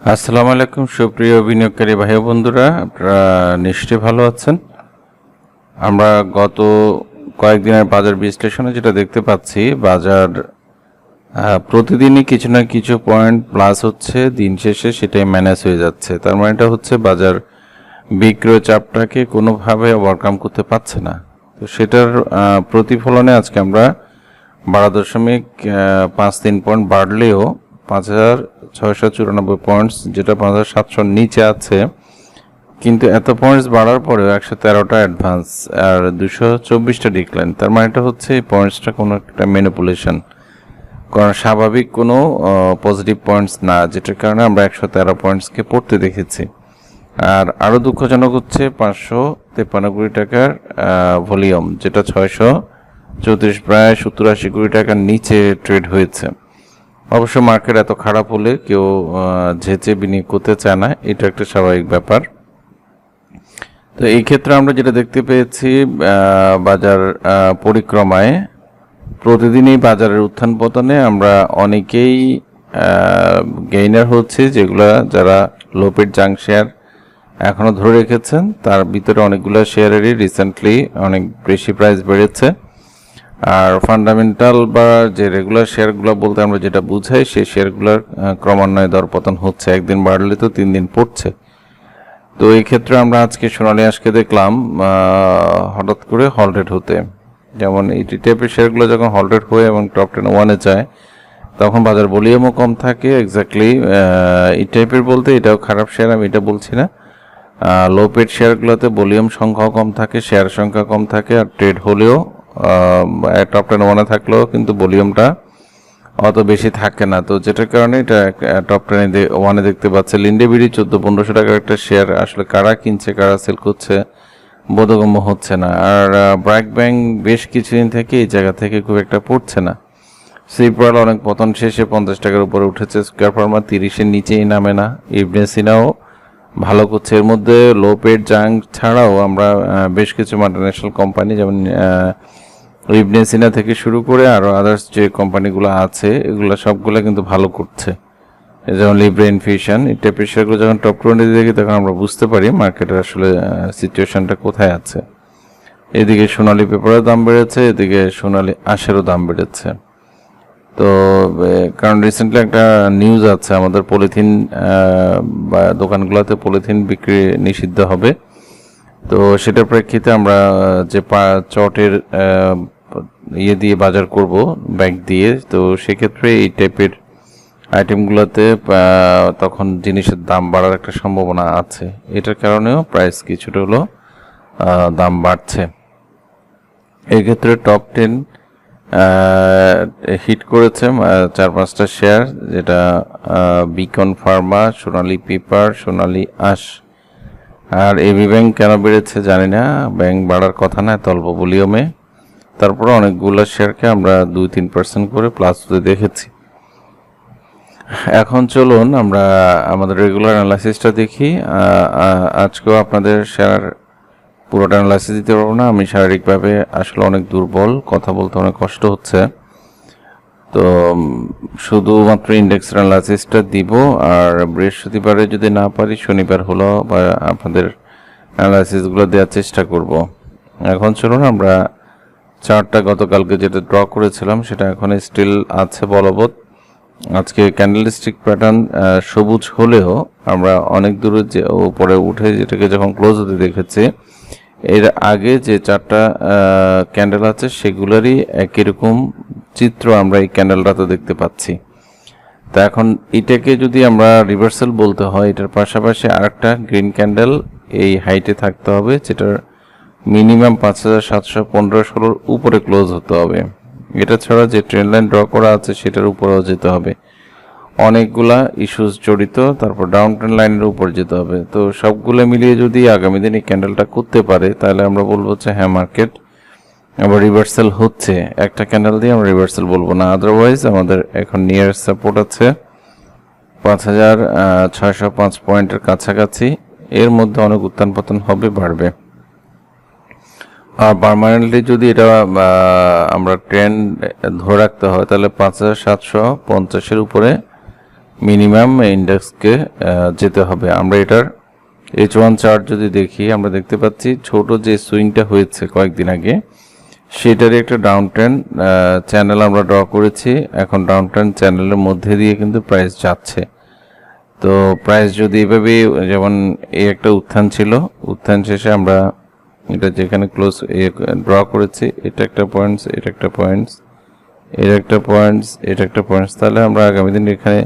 আসসালামু আলাইকুম সুপ্রিয় বিনিয়োগকারী ভাই ও বন্ধুরা, আপনারা নিশ্চয়ই ভালো আছেন। আমরা গত কয়েকদিনের বাজার বিশ্লেষণে যেটা দেখতে পাচ্ছি, বাজার প্রতিদিনই কিছু না কিছু পয়েন্ট প্লাস হচ্ছে, দিন শেষে সেটাই ম্যানেজ হয়ে যাচ্ছে। তার মানে এটা হচ্ছে বাজার বিক্রয় চাপটাকে কোনোভাবে ওভারকাম করতে পারছে না। তো সেটার প্রতিফলনে আজকে আমরা 12.53 পয়েন্ট বাড়লেও 5,694 পয়েন্টস, যেটা 5,700 নিচে আছে, কিন্তু এত পয়েন্টস বাড়ার পরেও 113টা অ্যাডভান্স আর 224টা ডিক্লাইন। তার মানে এটা হচ্ছে এই পয়েন্টসটা কোনো একটা ম্যানিপুলেশন, কারণ স্বাভাবিক কোনো পজিটিভ পয়েন্টস না, যেটার কারণে আমরা 113 পয়েন্টসকে পড়তে দেখেছি। আর আরও দুঃখজনক হচ্ছে 553 কোটি টাকার ভলিউম, যেটা 634 প্রায় 70-80 কোটি টাকার নিচে ট্রেড হয়েছে। অবশ্য মার্কেট এত খারাপ হলে কেউ ঝেঁচে বিনিয়োগ করতে চায় না, এটা একটা স্বাভাবিক ব্যাপার। তো এই ক্ষেত্রে আমরা যেটা দেখতে পেয়েছি, বাজার পরিক্রমায় প্রতিদিনই বাজারের উত্থান পতনে আমরা অনেকেই গেইনার হচ্ছে, যারা লোপের জাঙ্ক শেয়ার এখনও ধরে রেখেছেন। তার ভিতরে অনেকগুলো শেয়ারেরই রিসেন্টলি অনেক বেশি প্রাইস বেড়েছে। আর ফান্ডামেন্টাল বা যে রেগুলার শেয়ারগুলো বলতে আমরা যেটা বুঝাই, সেই শেয়ারগুলোর ক্রমান্বয়ে দরপতন হচ্ছে, একদিন বাড়লে তো 3 দিন পড়ছে। তো এই ক্ষেত্রে আমরা আজকে সোনালী আঁশকে দেখলাম হঠাৎ করে হলটেড হতে। যেমন এই টাইপের শেয়ারগুলো যখন হলটেড হয়ে এবং টপ 10 যায়, তখন বাজার ভলিউমও কম থাকে। এক্স্যাক্টলি এই টাইপের বলতে এটাও খারাপ শেয়ার আমি এটা বলছি না। লো পেড শেয়ারগুলোতে ভলিউম সংখ্যাও কম থাকে, শেয়ার সংখ্যা কম থাকে, আর ট্রেড হলেও টপ 10 থাকলেও কিন্তু ভলিউমটা অত বেশি থাকে না। তো যেটার কারণে এটা টপ 10 দেখতে পাচ্ছে। লিন্ডে বিডি 1400-1500 টাকার একটা শেয়ার, আসলে কারা কিনছে কারা সেল করছে বোধগম্য হচ্ছে না। আর ব্র্যাক ব্যাংক বেশ কিছুদিন থেকে এই জায়গা থেকে খুব একটা পড়ছে না। সিপার অনেক পতন শেষে 50 টাকার উপরে উঠেছে। স্কয়ার ফার্মা 30-এর নিচেই নামে না। ইবনে সিনাও ভালো করছে। এর মধ্যে লো পেড জাঙ্ক ছাড়াও আমরা বেশ কিছু মাল্টিন্যাশনাল কোম্পানি, যেমন ইবনে সিনা থেকে শুরু করে আরও আদার্স যে কোম্পানিগুলো আছে, এগুলো সবগুলো কিন্তু ভালো করছে। যেমন লিব্রা ইনফিউশন, এই টাইপের শেয়ারগুলো যখন টপ 20 দেখি, তখন আমরা বুঝতে পারি মার্কেটের আসলে সিচুয়েশনটা কোথায় আছে। এদিকে সোনালী পেপারের দাম বেড়েছে, এদিকে সোনালী আঁশেরও দাম বেড়েছে। তো কারণ রিসেন্টলি একটা নিউজ আছে, আমাদের পলিথিন বা দোকানগুলোতে পলিথিন বিক্রি নিষিদ্ধ হবে। তো সেটার প্রেক্ষিতে আমরা যে চটের দিয়ে বাজার করব ব্যাগ দিয়ে, তো সেক্ষেত্রে এই টাইপের আইটেমগুলোতে তখন জিনিসের দাম বাড়ার একটা সম্ভাবনা আছে। এটার কারণেও প্রাইস কিছুটা হলো দাম বাড়ছে। এক্ষেত্রে টপ 10 হিট করেছে 4-5টা শেয়ার, যেটা বিকন ফার্মা, সোনালী পেপার, সোনালী আঁশ। আর এবি ব্যাংক কেন বেড়েছে জানি না, ব্যাংক বাড়ার কথা না এত অল্প ভলিউমে। তারপরে অনেকগুলো শেয়ারকে আমরা 2-3% করে প্লাস হতে দেখেছি। এখন চলুন আমরা আমাদের রেগুলার অ্যানালাইসিসটা দেখি। আজকেও আপনাদের শেয়ার পুরোটা অ্যানালাইসিস দিতে পারবো না, আমি শারীরিকভাবে আসলে অনেক দুর্বল, কথা বলতে অনেক কষ্ট হচ্ছে। তো শুধুমাত্র ইন্ডেক্সের অ্যানালাইসিসটা দিব, আর বৃহস্পতিবারে যদি না পারি শনিবার হলো বা আপনাদের অ্যানালাইসিসগুলো দেওয়ার চেষ্টা করব। এখন চলুন আমরা চার্টটা গতকালকে যেটা ড্র করেছিলাম সেটা এখন স্টিল আছে বলবৎ। আজকে ক্যান্ডেলস্টিক প্যাটার্ন সবুজ হলেও আমরা অনেক দূরে যে উপরে উঠে যেটাকে যখন ক্লোজ হতে দেখেছি, এর আগে যে 4টা ক্যান্ডেল আছে সেগুলোরই একই রকম চিত্র আমরা এই ক্যান্ডেলটাতে দেখতে পাচ্ছি। তা এখন এটাকে যদি আমরা রিভার্সাল বলতে হয়, এটার পাশাপাশি আরেকটা গ্রিন ক্যান্ডেল এই হাইটে থাকতে হবে, যেটার মিনিমাম 5,715-16 উপরে ক্লোজ হতে হবে। এটা ছাড়া যে ট্রেন্ড লাইন ড্র করা আছে সেটার উপরেও যেতে হবে। অনেকগুলা ইস্যুস জড়িত, তারপর ডাউন ট্রেন্ড লাইনের উপর যেতে হবে। তো সবগুলো মিলিয়ে যদি আগামী দিন এই ক্যান্ডেলটা করতে পারে, তাহলে আমরা বলবো যে হ্যাঁ, মার্কেট আবার রিভার্সাল হচ্ছে। একটা ক্যান্ডেল দিয়ে আমরা রিভার্সাল বলবো না। আদারওয়াইজ আমাদের এখন নিয়ার সাপোর্ট আছে 5,605 পয়েন্টের কাছাকাছি। এর মধ্যে অনেক উত্থান পতন হবে, বাড়বে। আর পার্মানেন্টলি যদি এটা আমরা ট্রেন্ড ধরে রাখতে হয়, তাহলে 5,750-এর উপরে মিনিমাম ইন্ডেক্সকে যেতে হবে। আমরা এটার H1 চার্ট যদি দেখি, আমরা দেখতে পাচ্ছি ছোট যে সুইংটা হয়েছে কয়েকদিন আগে, সেটারই একটা ডাউন ট্রেন্ড চ্যানেল আমরা ড্র করেছি। এখন ডাউন ট্রেন্ড চ্যানেলের মধ্যে দিয়ে কিন্তু প্রাইস যাচ্ছে। তো প্রাইস যদি এভাবে, যেমন এই একটা উত্থান ছিল, উত্থান শেষে আমরা এটা যেখানে ক্লোজ ড্র করেছি, এটা একটা পয়েন্টস, এটা একটা পয়েন্টস, এটা একটা পয়েন্টস, এটা একটা পয়েন্টস, তাহলে আমরা আগামী দিন এখানে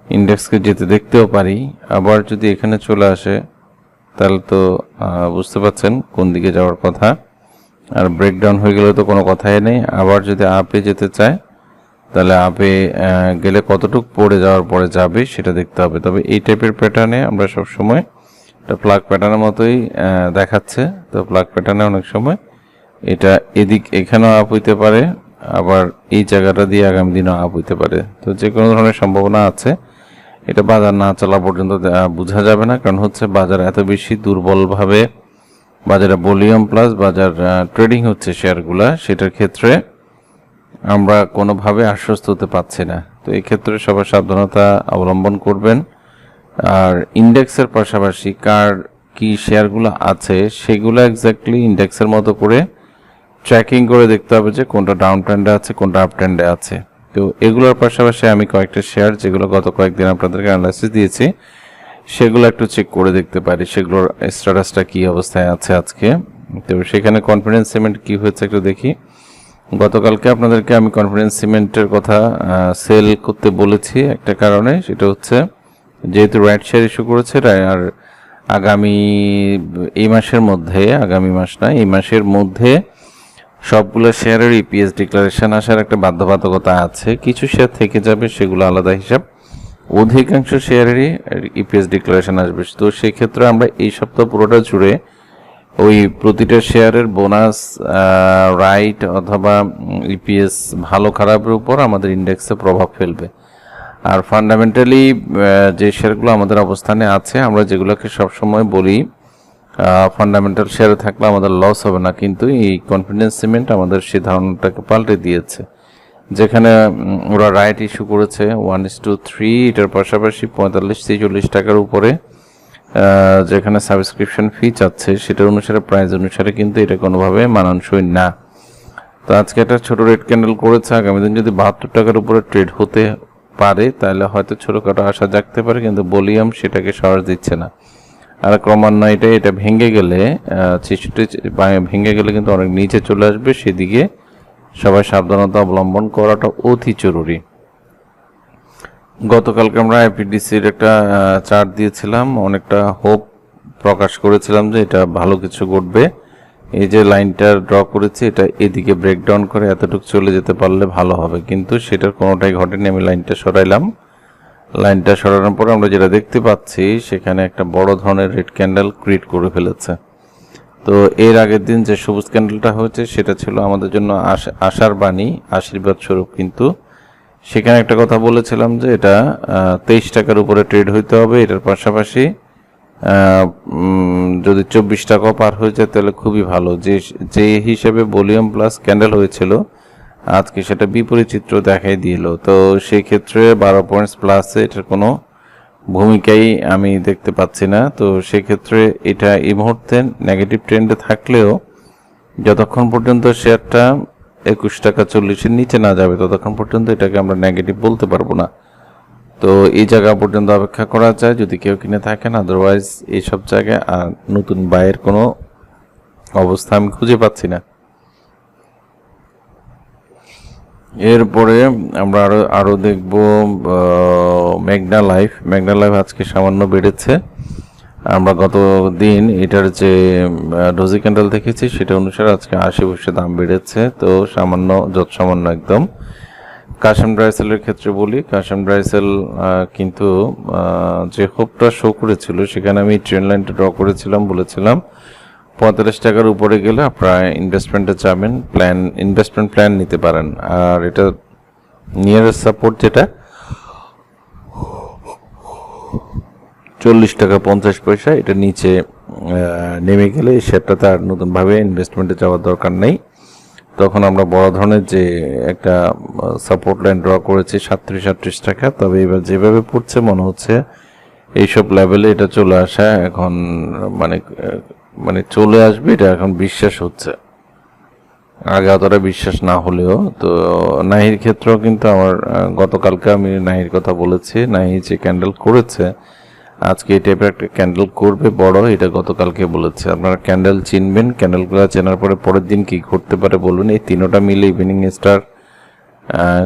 ইন্ডেক্সকে যেতে দেখতেও পারি। আবার যদি এখানে চলে আসে তাহলে তো বুঝতে পারছেন কোন দিকে যাওয়ার কথা। আর ব্রেকডাউন হয়ে গেলে তো কোনো কথাই নেই। আবার যদি আপে যেতে চায় তাহলে আপে গেলে কতটুকু পড়ে যাওয়ার পরে যাবে সেটা দেখতে হবে। তবে এই টাইপের প্যাটার্নে আমরা সবসময়, এটা প্লাগ প্যাটার্নের মতোই দেখাচ্ছে। তো প্লাগ প্যাটার্নে অনেক সময় এটা এখানেও আপ হইতে পারে, আবার এই জায়গাটা দিয়ে আগামী দিনও আপ হইতে পারে। তো যে কোনো ধরনের সম্ভাবনা আছে। এটা বাজার না চলা পর্যন্ত বোঝা যাবে না, কারণ হচ্ছে বাজার এত বেশি দুর্বলভাবে বাজারে ভলিউম প্লাস বাজার ট্রেডিং হচ্ছে শেয়ারগুলা, সেটার ক্ষেত্রে আমরা কোনোভাবে আশ্বস্ত হতে পারছি না। তো এই ক্ষেত্রে সবাই সাবধানতা অবলম্বন করবেন। আর ইন্ডেক্সের পাশাপাশি কার কি শেয়ারগুলো আছে সেগুলো এক্স্যাক্টলি ইন্ডেক্সের মতো করে ট্র্যাকিং করে দেখতে হবে যে কোনটা ডাউন ট্রেন্ডে আছে, কোনটা আপ ট্রেন্ডে আছে। তো এগুলোর পাশাপাশি আমি কয়েকটা শেয়ার যেগুলো গত কয়েকদিন আপনাদেরকে অ্যানালাইসিস দিয়েছি সেগুলো একটু চেক করে দেখতে পারি সেগুলোর স্ট্যাটাসটা কি অবস্থায় আছে আজকে। তো সেখানে কনফিডেন্স সিমেন্ট কি হয়েছে একটু দেখি। গতকালকে আপনাদেরকে আমি কনফিডেন্স সিমেন্টের কথা সেল করতে বলেছি একটা কারণে, সেটা হচ্ছে যেহেতু রাইট শেয়ার ইস্যু করেছে, আর আগামী এই মাসের মধ্যে, আগামী মাস না এই মাসের মধ্যে সবগুলো শেয়ারের ইপিএস ডিক্লারেশন আসার একটা বাধ্যবাধকতা আছে। কিছু শেয়ার থেকে যাবে, সেগুলো আলাদা হিসাব। অধিকাংশ শেয়ারেরই ইপিএস ডিক্লারেশন আসবে। তো সেক্ষেত্রে আমরা এই সপ্তাহ পুরোটা জুড়ে ওই প্রতিটা শেয়ারের বোনাস, রাইট অথবা ইপিএস ভালো খারাপের উপর আমাদের ইন্ডেক্সে প্রভাব ফেলবে। আর ফান্ডামেন্টালি যে শেয়ারগুলো আমাদের অবস্থানে আছে, আমরা যেগুলোকে সবসময় বলি ফান্ডামেন্টাল শেয়ারে থাকলে আমাদের লস হবে না, কিন্তু এই কনফিডেন্স সিমেন্ট আমাদের সেই ধারণাটাকে পাল্টে দিয়েছে। যেখানে ওরা রাইট ইস্যু করেছে 1:3, এটার পাশাপাশি 45-46 টাকার উপরে যেখানে সাবস্ক্রিপশন ফি চাচ্ছে, সেটার অনুসারে প্রাইস অনুসারে কিন্তু এটা কোনোভাবে মানানসই না। তো আজকে একটা ছোট রেড ক্যান্ডেল করেছে, আগামী দিন যদি 72 টাকার উপরে ট্রেড হতে পারে তাহলে হয়তো ছোটোখাটো আশা জাগতে পারে, কিন্তু ভলিউম সেটাকে সাহস দিচ্ছে না। আর ক্রমান্বয়ে এটা ভেঙে গেলে 66 ভেঙে গেলে কিন্তু অনেক নিচে চলে আসবে, সেদিকে সবাই সাবধানতা অবলম্বন করাটা অতি জরুরি। গতকালকে আমরা আইপিডিসির একটা চার্ট দিয়েছিলাম, অনেকটা হোপ প্রকাশ করেছিলাম যে এটা ভালো কিছু ঘটবে। এই যে লাইনটা ড্র করেছি, এটা এদিকে ব্রেকডাউন করে এতটুকু চলে যেতে পারলে ভালো হবে, কিন্তু সেটার কোনোটাই ঘটেনি। আমি লাইনটা সরাইলাম, লাইনটা সরানোর পরে আমরা যেটা দেখতে পাচ্ছি সেখানে একটা বড় ধরনের রেড ক্যান্ডেল ক্রিয়েট করে ফেলেছে। তো এর আগের দিন যে সবুজ ক্যান্ডেলটা হয়েছে সেটা ছিল আমাদের জন্য আশার বাণী, আশীর্বাদ স্বরূপ, কিন্তু সেখানে একটা কথা বলেছিলাম যে এটা 23 টাকার উপরে ট্রেড হইতে হবে। এটার পাশাপাশি যদি 24 টাকাও পার হয়ে যায় তাহলে খুবই ভালো। যে হিসেবে ভলিউম প্লাস ক্যান্ডেল হয়েছিল আজকে সেটা বিপরীত চিত্র দেখাই দিল। তো সেই ক্ষেত্রে 12 পয়েন্টস প্লাসে এটার কোনো ভূমিকাই আমি দেখতে পাচ্ছি না। তো সেক্ষেত্রে এটা এই মুহূর্তে নেগেটিভ ট্রেন্ডে থাকলেও যতক্ষণ পর্যন্ত শেয়ারটা 21 টাকা 40-এর নিচে না যাবে ততক্ষণ পর্যন্ত এটাকে আমরা নেগেটিভ বলতে পারবো না। তো এই জায়গা পর্যন্ত অপেক্ষা করা যায় যদি কেউ কিনে থাকেন, আদারওয়াইজ এইসব জায়গায় আর নতুন বাইয়ের কোনো অবস্থা আমি খুঁজে পাচ্ছি না। এরপরে আমরা আরো দেখব মেঘনা লাইফ। মেঘনা লাইফ আজকে সামান্য বেড়েছে। আমরা গত দিন এটার যে ডোজি ক্যান্ডেল দেখেছি সেটা অনুসারে আজকে 80 পয়সা দাম বেড়েছে। তো সামান্য, যত সামান্য একদম। কাশেম ড্রাইসেলের ক্ষেত্রে বলি, কাশেম ড্রাইসেল কিন্তু যে হোপটা শো করেছিল সেখানে আমি ট্রেন লাইনটা ড্র করেছিলাম, বলেছিলাম 45 টাকার উপরে গেলে আপনারা ইনভেস্টমেন্টে যাবেন, ইনভেস্টমেন্ট প্ল্যান নিতে পারেন। আর এটা নিয়ারেস্ট সাপোর্ট যেটা 40 টাকা 50 পয়সা, এটা নিচে নেমে গেলে শেয়ারটাতে আর নতুনভাবে ইনভেস্টমেন্টে যাওয়ার দরকার নেই। তখন আমরা বড় ধরনের যে একটা সাপোর্ট লাইন ড্র করেছি 37-38 টাকা। তবে এবার যেভাবে পড়ছে মনে হচ্ছে এইসব লেভেলে এটা চলে আসা এখন মানে মানে চলে আসবে, এটা এখন বিশ্বাস হচ্ছে, আগে অতটা বিশ্বাস না হলেও। তো নাহির ক্ষেত্রেও কিন্তু আমার গতকালকে আমি নাহির কথা বলেছি, নাহি যে ক্যান্ডেল করেছে আজকে এই টাইপের একটা ক্যান্ডেল করবে বড়, এটা গতকালকে বলেছে। আপনারা ক্যান্ডেল চিনবেন, ক্যান্ডেলগুলো চেনার পরে পরের দিন কি ঘটতে পারে বলবেন। এই তিনোটা মিলে ইভিনিং স্টার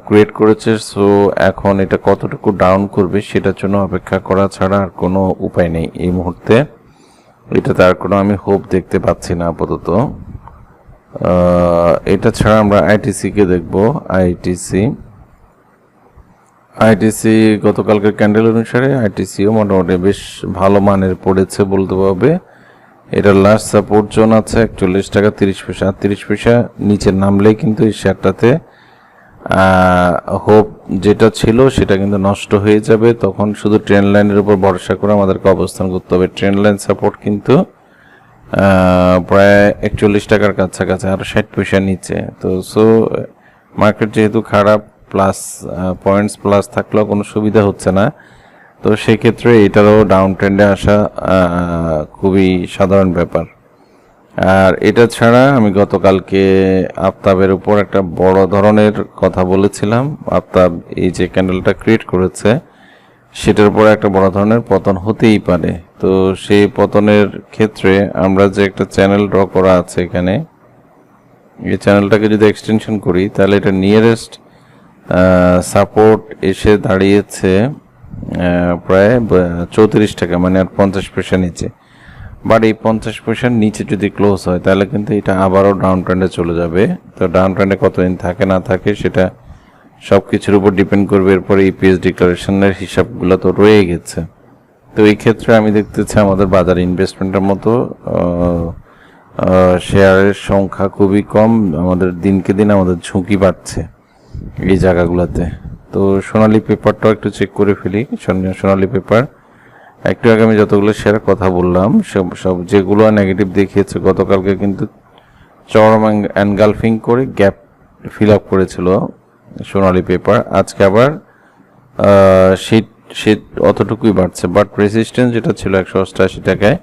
ক্রিয়েট করেছে। সো এখন এটা কতটুকু ডাউন করবে সেটার জন্য অপেক্ষা করা ছাড়া আর কোনো উপায় নেই এই মুহূর্তে। এটা তার কোনো আমি হোপ দেখতে পাচ্ছি না আপাতত। এটা ছাড়া আমরা আইটিসি কে দেখব। আইটিসি গতকালকের ক্যান্ডেল অনুসারে আইটিসিও মোটামুটি বেশ ভালো মানের পড়েছে বলতে হবে। এটা লাস্ট সাপোর্ট জোন আছে 41 টাকা 30 পয়সা। 30 পয়সা নিচে নামলেই কিন্তু এই শেয়ারটাতে হোপ যেটা ছিল সেটা কিন্তু নষ্ট হয়ে যাবে। তখন শুধু ট্রেন্ড লাইনের উপর ভরসা করে আমাদেরকে অবস্থান করতে হবে। ট্রেন্ড লাইন সাপোর্ট কিন্তু প্রায় 41 টাকার কাছাকাছি, আরো 60 পয়সা নিচে। তো সো মার্কেট যেহেতু খারাপ, প্লাস পয়েন্টস প্লাস থাকলেও কোনো সুবিধা হচ্ছে না, তো সেক্ষেত্রে এটারও ডাউন ট্রেন্ডে আসা খুবই সাধারণ ব্যাপার। আর এটা ছাড়া আমি গতকালকে আফতাবের উপর একটা বড় ধরনের কথা বলেছিলাম। আফতাব এই যে ক্যান্ডেলটা ক্রিয়েট করেছে সেটার উপর একটা বড় ধরনের পতন হতেই পারে। তো সেই পতনের ক্ষেত্রে আমরা যে একটা চ্যানেল ড্র করা আছে এখানে, এই চ্যানেলটাকে যদি এক্সটেনশন করি তাহলে এটা নিয়ারেস্ট সাপোর্ট এসে দাঁড়িয়েছে প্রায় 34 টাকা, মানে আর 50 পয়সা নিচে। বাট এই 50 পয়সার নিচে যদি ক্লোজ হয় তাহলে কিন্তু এটা আবারও ডাউন ট্রেন্ডে চলে যাবে। তো ডাউন ট্রেন্ডে কতদিন থাকে না থাকে সেটা সব কিছুর উপর ডিপেন্ড করবে। এরপরে ইপিএস ডিক্লারেশনের হিসাবগুলো তো রয়ে গেছে। তো এই ক্ষেত্রে আমি দেখতেছি আমাদের বাজার ইনভেস্টমেন্টের মতো শেয়ারের সংখ্যা খুবই কম। আমাদের দিনকে দিন আমাদের ঝুঁকি বাড়ছে এই জায়গাগুলোতে। তো সোনালী পেপারটাও একটু চেক করে ফেলি। সোনালী পেপার একটু আগে আমি যতগুলো শেয়ার কথা বললাম সব যেগুলো নেগেটিভ দেখিয়েছে গতকালকে কিন্তু চরম এনগালফিং করে গ্যাপ ফিল আপ করেছিল সোনালী পেপার। আজকে আবার শীত অতটুকুই বাড়ছে, বাট রেজিস্ট্যান্স যেটা ছিল 188 টাকায়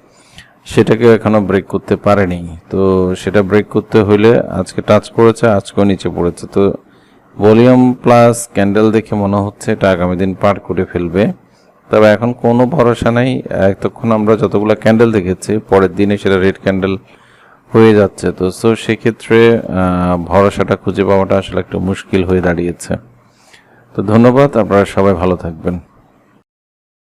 সেটাকে এখনো ব্রেক করতে পারেনি। তো সেটা ব্রেক করতে হইলে আজকে টাচ করেছে, আজকেও নিচে পড়েছে। তো ভলিউম প্লাস ক্যান্ডেল দেখে মনে হচ্ছে এটা আগামী দিন পার করে ফেলবে। তবে এখন কোনো ভরসা নাই। এতক্ষণ আমরা যতগুলো ক্যান্ডেল দেখেছি পরের দিনে সেটা রেড ক্যান্ডেল হয়ে যাচ্ছে। তো সো সেক্ষেত্রে ভরসাটা খুঁজে পাওয়াটা আসলে একটু মুশকিল হয়ে দাঁড়িয়েছে। তো ধন্যবাদ, আপনারা সবাই ভালো থাকবেন।